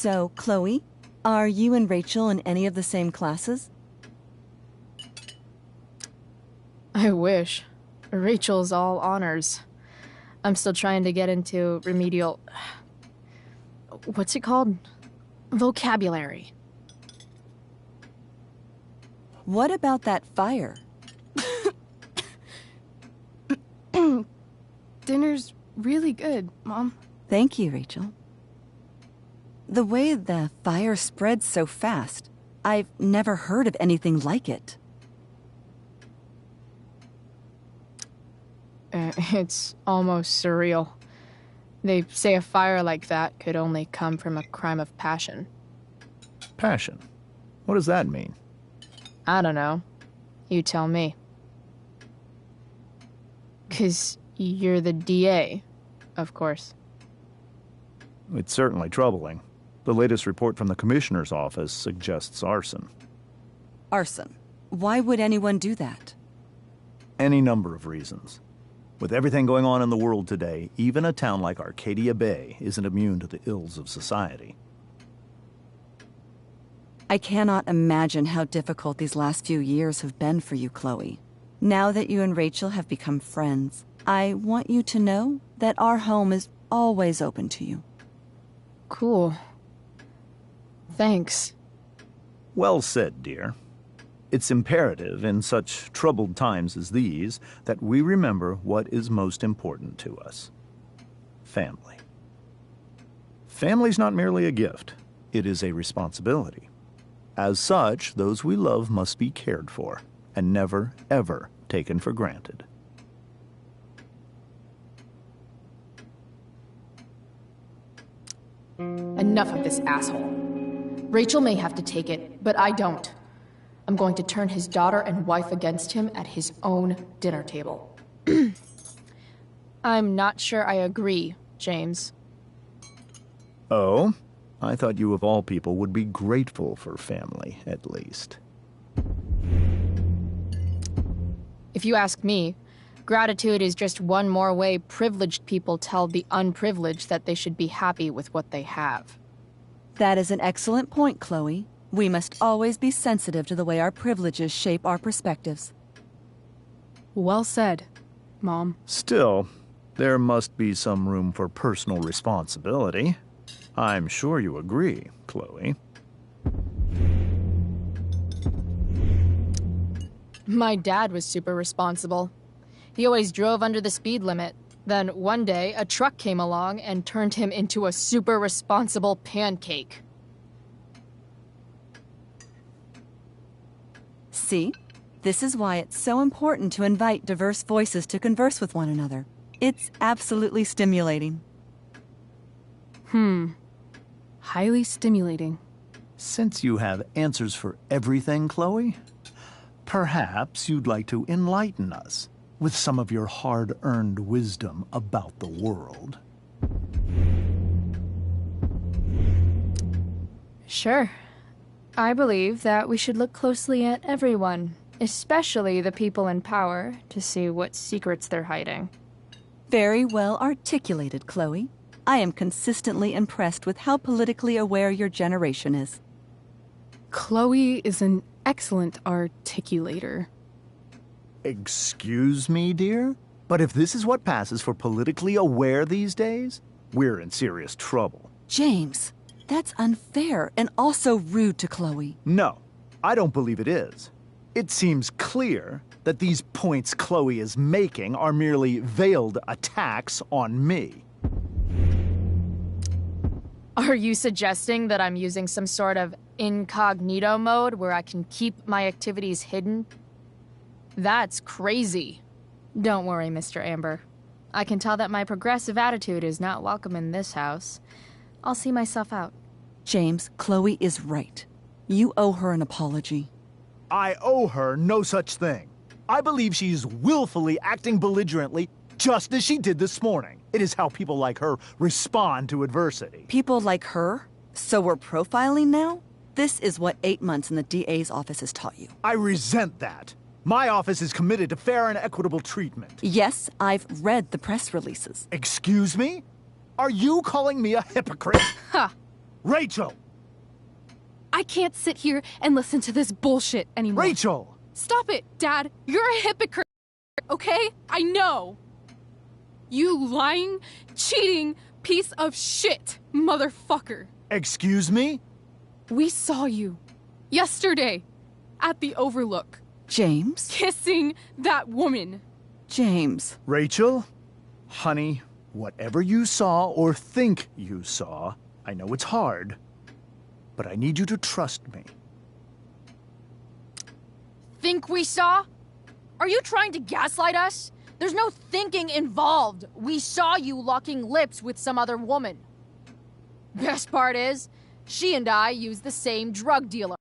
So, Chloe, are you and Rachel in any of the same classes? I wish. Rachel's all honors. I'm still trying to get into remedial... What's it called? Vocabulary. What about that fire? Dinner's really good, Mom. Thank you, Rachel. The way the fire spreads so fast, I've never heard of anything like it. It's almost surreal. They say a fire like that could only come from a crime of passion. Passion? What does that mean? I don't know. You tell me. 'Cause you're the DA, of course. It's certainly troubling. The latest report from the Commissioner's office suggests arson. Arson. Why would anyone do that? Any number of reasons. With everything going on in the world today, even a town like Arcadia Bay isn't immune to the ills of society. I cannot imagine how difficult these last few years have been for you, Chloe. Now that you and Rachel have become friends, I want you to know that our home is always open to you. Cool. Thanks. Well said, dear. It's imperative in such troubled times as these that we remember what is most important to us. Family. Family's not merely a gift. It is a responsibility. As such, those we love must be cared for and never, ever taken for granted. Enough of this asshole. Rachel may have to take it, but I don't. I'm going to turn his daughter and wife against him at his own dinner table. I'm not sure I agree, James. Oh? I thought you of all people would be grateful for family, at least. If you ask me, gratitude is just one more way privileged people tell the unprivileged that they should be happy with what they have. That is an excellent point, Chloe. We must always be sensitive to the way our privileges shape our perspectives. Well said, Mom. Still, there must be some room for personal responsibility. I'm sure you agree, Chloe. My dad was super responsible. He always drove under the speed limit. Then one day, a truck came along and turned him into a super responsible pancake. See? This is why it's so important to invite diverse voices to converse with one another. It's absolutely stimulating. Highly stimulating. Since you have answers for everything, Chloe, perhaps you'd like to enlighten us with some of your hard-earned wisdom about the world. Sure. I believe that we should look closely at everyone, especially the people in power, to see what secrets they're hiding. Very well articulated, Chloe. I am consistently impressed with how politically aware your generation is. Chloe is an excellent articulator. Excuse me, dear? But if this is what passes for politically aware these days, we're in serious trouble. James, that's unfair and also rude to Chloe. No, I don't believe it is. It seems clear that these points Chloe is making are merely veiled attacks on me. Are you suggesting that I'm using some sort of incognito mode where I can keep my activities hidden? That's crazy. Don't worry, Mr. Amber. I can tell that my progressive attitude is not welcome in this house. I'll see myself out. James, Chloe is right. You owe her an apology. I owe her no such thing. I believe she's willfully acting belligerently just as she did this morning. It is how people like her respond to adversity. People like her? So we're profiling now? This is what 8 months in the DA's office has taught you. I resent that. My office is committed to fair and equitable treatment. Yes, I've read the press releases. Excuse me? Are you calling me a hypocrite? Ha! Rachel! I can't sit here and listen to this bullshit anymore. Rachel! Stop it, Dad. You're a hypocrite, okay? I know. You lying, cheating piece of shit, motherfucker. Excuse me? We saw you yesterday at the Overlook James? kissing that woman. James. Rachel? Honey, whatever you saw or think you saw, I know it's hard, but I need you to trust me. Think we saw? Are you trying to gaslight us? There's no thinking involved. We saw you locking lips with some other woman. Best part is, she and I use the same drug dealer.